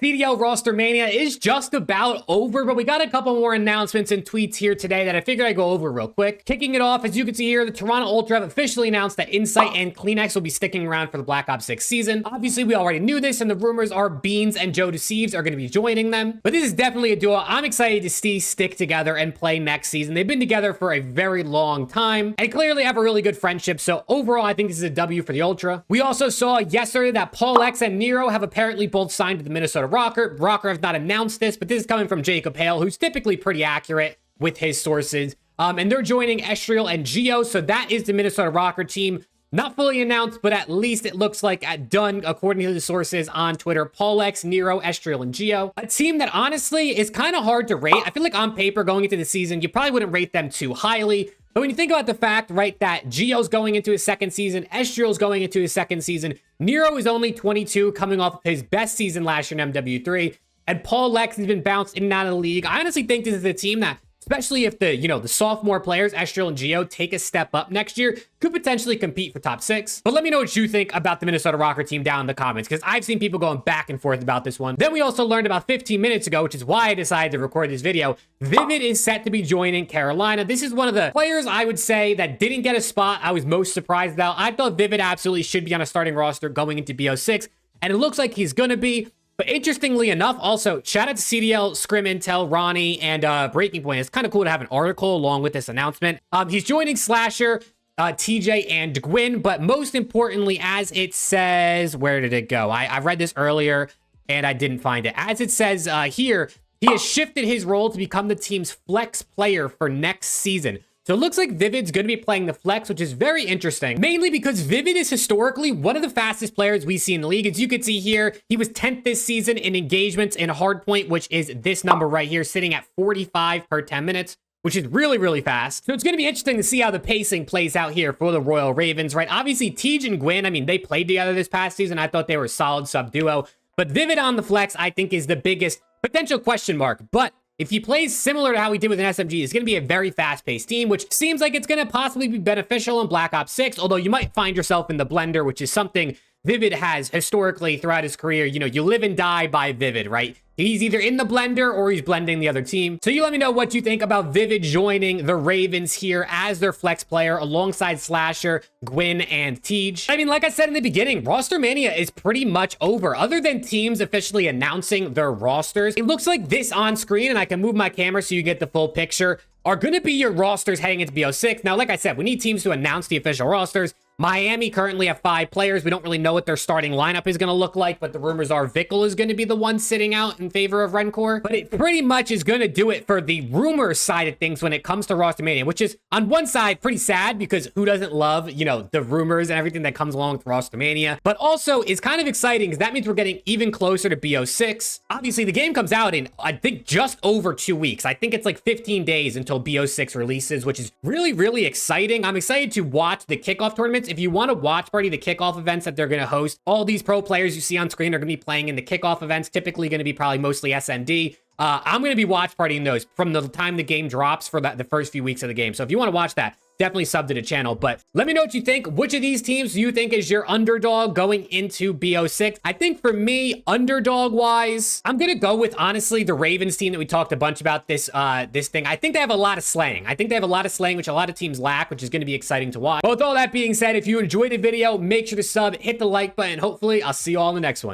CDL ROSTERMANIA is just about over, but we got a couple more announcements and tweets here today that I figured I'd go over real quick. Kicking it off, as you can see here, the Toronto Ultra have officially announced that Insight and Kleenex will be sticking around for the Black Ops 6 season. Obviously, we already knew this, and the rumors are Beans and Joe Deceives are going to be joining them. But this is definitely a duo I'm excited to see stick together and play next season. They've been together for a very long time and clearly have a really good friendship. So overall, I think this is a W for the Ultra. We also saw yesterday that Paul X and Nero have apparently both signed to the Minnesota ROKKR. ROKKR have not announced this, but this is coming from Jacob Hale, who's typically pretty accurate with his sources. And they're joining Estriel and Geo, so that is the Minnesota ROKKR team. Not fully announced, but at least it looks like done according to the sources on Twitter. Paul X, Nero, Estriel, and Geo. A team that honestly is kind of hard to rate. I feel like on paper going into the season, you probably wouldn't rate them too highly. But when you think about the fact, right, that Geo's going into his second season, Estriel's going into his second season, Nero is only 22, coming off of his best season last year in MW3, and Paul X has been bounced in and out of the league. I honestly think this is a team that, especially if the sophomore players, Estriel and Geo, take a step up next year, could potentially compete for top 6. But let me know what you think about the Minnesota ROKKR team down in the comments, because I've seen people going back and forth about this one. Then we also learned about 15 minutes ago, which is why I decided to record this video, Vivid is set to be joining Carolina. This is one of the players I would say that didn't get a spot I was most surprised about. I thought Vivid absolutely should be on a starting roster going into BO6, and it looks like he's going to be. But interestingly enough, also, shout out to CDL, Scrim Intel, Ronnie, and Breaking Point. It's kind of cool to have an article along with this announcement. He's joining Slasher, TJ, and Gwyn, but most importantly, as it says, where did it go? I read this earlier, and I didn't find it. As it says here, he has shifted his role to become the team's flex player for next season. So it looks like Vivid's going to be playing the flex, which is very interesting, mainly because Vivid is historically one of the fastest players we see in the league. As you can see here, he was 10th this season in engagements in hardpoint, which is this number right here, sitting at 45 per 10 minutes, which is really, really fast. So it's going to be interesting to see how the pacing plays out here for the Royal Ravens, right? Obviously, Tej and Gwyn, I mean, they played together this past season. I thought they were a solid sub-duo. But Vivid on the flex, I think, is the biggest potential question mark. But if he plays similar to how he did with an SMG, it's going to be a very fast-paced team, which seems like it's going to possibly be beneficial in Black Ops 6, although you might find yourself in the blender, which is something Vivid has historically throughout his career. You know, you live and die by Vivid, right? He's either in the blender or he's blending the other team. So you let me know what you think about Vivid joining the Ravens here as their flex player alongside Slasher, Gwyn, and Tej. I mean, like I said in the beginning, ROSTERMANIA is pretty much over. Other than teams officially announcing their rosters, it looks like this on screen, and I can move my camera so you get the full picture, are going to be your rosters heading into BO6. Now, like I said, we need teams to announce the official rosters. Miami currently have 5 players. We don't really know what their starting lineup is going to look like, but the rumors are Vickle is going to be the one sitting out in favor of RENCOR. But it pretty much is going to do it for the rumor side of things when it comes to ROSTERMANIA, which is on one side pretty sad because who doesn't love, the rumors and everything that comes along with ROSTERMANIA, but also is kind of exciting because that means we're getting even closer to BO6. Obviously, the game comes out in, I think, just over 2 weeks. I think it's like 15 days until BO6 releases, which is really, really exciting. I'm excited to watch the kickoff tournaments. If you want to watch party the kickoff events that they're going to host, all these pro players you see on screen are going to be playing in the kickoff events, typically going to be probably mostly SMD. I'm going to be watch partying those from the time the game drops for the first few weeks of the game. So if you want to watch that, definitely sub to the channel. But let me know what you think. Which of these teams do you think is your underdog going into BO6? I think for me, underdog wise, I'm going to go with, honestly, the Ravens team that we talked a bunch about this thing. I think they have a lot of slang. I think they have a lot of slang, which a lot of teams lack, which is going to be exciting to watch. But with all that being said, if you enjoyed the video, make sure to sub, hit the like button. Hopefully, I'll see you all in the next one.